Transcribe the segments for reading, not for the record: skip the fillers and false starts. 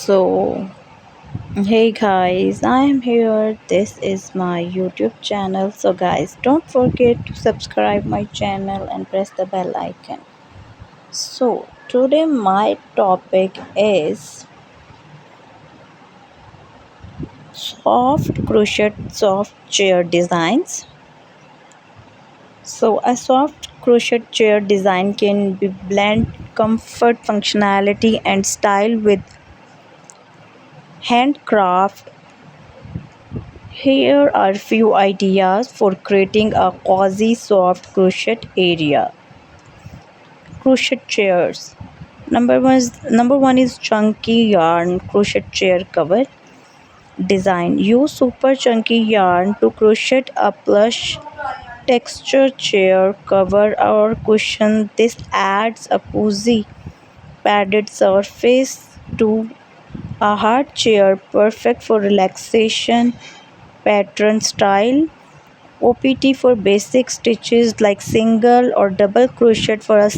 So, hey guys, I am here. This is my YouTube channel. So, guys, don't forget to subscribe my channel and press the bell icon. So, today my topic is soft chair designs. So, a soft crochet chair design can be blend comfort, functionality, and style with handcraft. Here are few ideas for creating a cozy soft crochet area. Crochet chairs. Number one is chunky yarn crochet chair cover design. Use super chunky yarn to crochet a plush texture chair cover or cushion. This adds a cozy padded surface to a hard chair, perfect for relaxation. Pattern style. OPT for basic stitches like single or double crochet for a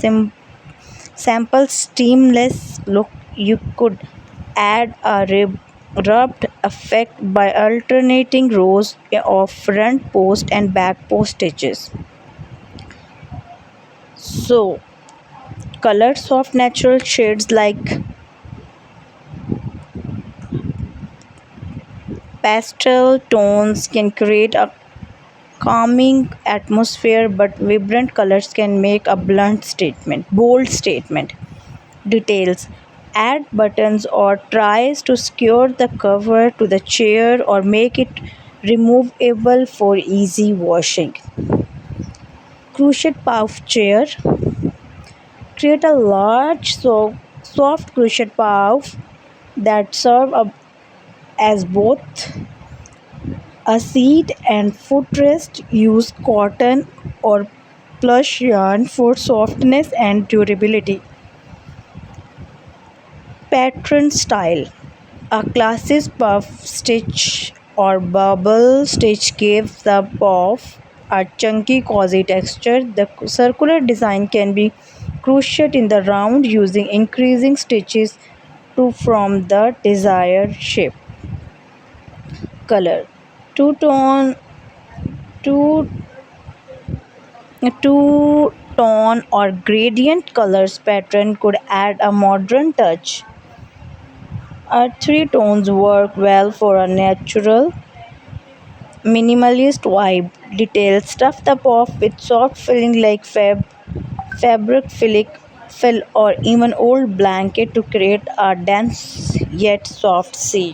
sample seamless look. You could add a rubbed effect by alternating rows of front post and back post stitches. So, color soft natural shades like pastel tones can create a calming atmosphere, but vibrant colors can make a bold statement. Details. Add buttons or tries to secure the cover to the chair or make it removable for easy washing. Crochet puff chair. Create a large soft crochet puff that serve up as both a seat and footrest. Use cotton or plush yarn for softness and durability. Pattern style. A classic puff stitch or bubble stitch gives the puff a chunky, cozy texture. The circular design can be crocheted in the round using increasing stitches to form the desired shape. Color. Two-tone, two, two-tone or gradient colors pattern could add a modern touch. Three tones work well for a natural, minimalist vibe. Detail. Stuff the puff with soft filling like fabric, fill, or even old blanket to create a dense yet soft seat.